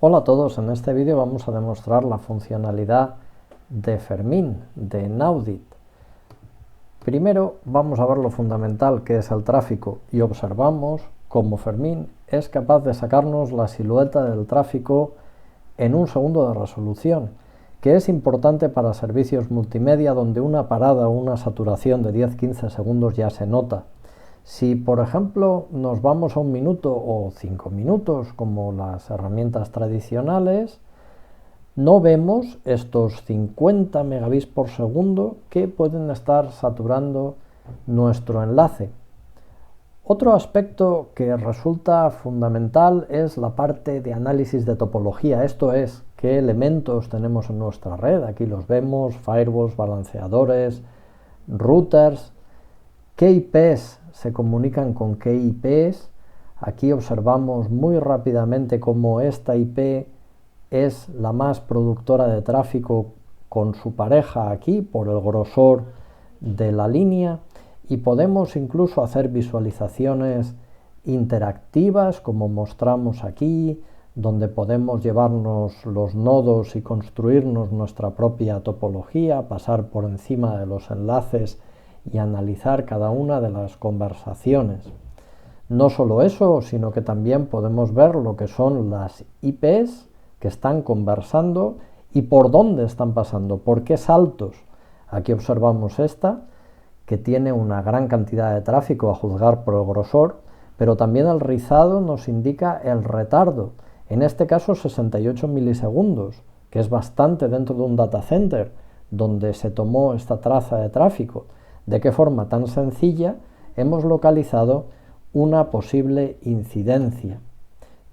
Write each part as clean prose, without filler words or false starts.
Hola a todos, en este vídeo vamos a demostrar la funcionalidad de Fermín, de Naudit. Primero vamos a ver lo fundamental que es el tráfico y observamos cómo Fermín es capaz de sacarnos la silueta del tráfico en un segundo de resolución, que es importante para servicios multimedia donde una parada o una saturación de 10-15 segundos ya se nota. Si, por ejemplo, nos vamos a 1 minuto o 5 minutos, como las herramientas tradicionales, no vemos estos 50 megabits por segundo que pueden estar saturando nuestro enlace. Otro aspecto que resulta fundamental es la parte de análisis de topología, esto es, qué elementos tenemos en nuestra red. Aquí los vemos: firewalls, balanceadores, routers, qué IPs se comunican con qué IPs. Aquí observamos muy rápidamente cómo esta IP es la más productora de tráfico con su pareja aquí por el grosor de la línea, y podemos incluso hacer visualizaciones interactivas como mostramos aquí, donde podemos llevarnos los nodos y construirnos nuestra propia topología, pasar por encima de los enlaces y analizar cada una de las conversaciones. No solo eso, sino que también podemos ver lo que son las IPs que están conversando y por dónde están pasando, por qué saltos. Aquí observamos esta, que tiene una gran cantidad de tráfico a juzgar por el grosor, pero también el rizado nos indica el retardo, en este caso 68 milisegundos, que es bastante dentro de un data center donde se tomó esta traza de tráfico. De qué forma tan sencilla hemos localizado una posible incidencia.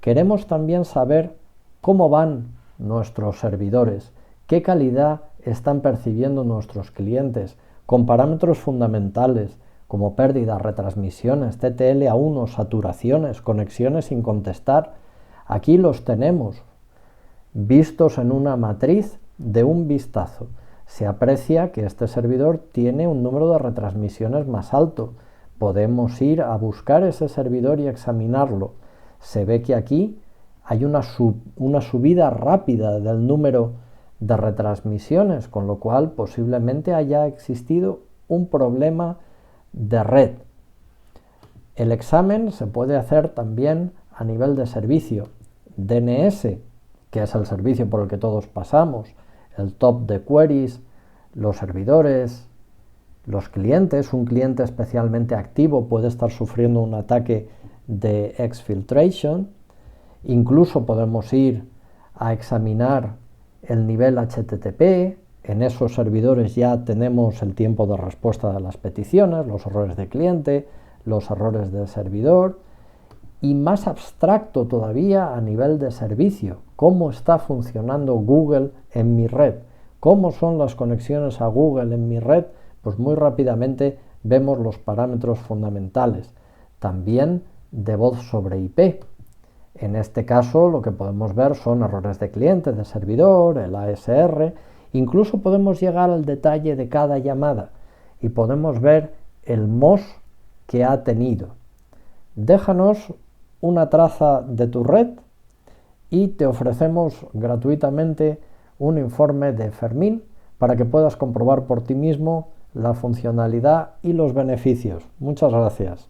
Queremos también saber cómo van nuestros servidores, qué calidad están percibiendo nuestros clientes, con parámetros fundamentales como pérdidas, retransmisiones, TTL-A1, saturaciones, conexiones sin contestar. Aquí los tenemos vistos en una matriz de un vistazo. Se aprecia que este servidor tiene un número de retransmisiones más alto. Podemos ir a buscar ese servidor y examinarlo. Se ve que aquí hay una subida rápida del número de retransmisiones, con lo cual posiblemente haya existido un problema de red. El examen se puede hacer también a nivel de servicio. DNS, que es el servicio por el que todos pasamos, el top de queries, los servidores, los clientes. Un cliente especialmente activo puede estar sufriendo un ataque de exfiltration. Incluso podemos ir a examinar el nivel HTTP. En esos servidores ya tenemos el tiempo de respuesta de las peticiones, los errores de cliente, los errores del servidor, y más abstracto todavía a nivel de servicio, cómo está funcionando Google en mi red, cómo son las conexiones a Google en mi red. Pues muy rápidamente vemos los parámetros fundamentales, también de voz sobre IP. En este caso lo que podemos ver son errores de cliente, de servidor, el ASR. Incluso podemos llegar al detalle de cada llamada y podemos ver el MOS que ha tenido. Déjanos una traza de tu red y te ofrecemos gratuitamente un informe de Fermín para que puedas comprobar por ti mismo la funcionalidad y los beneficios. Muchas gracias.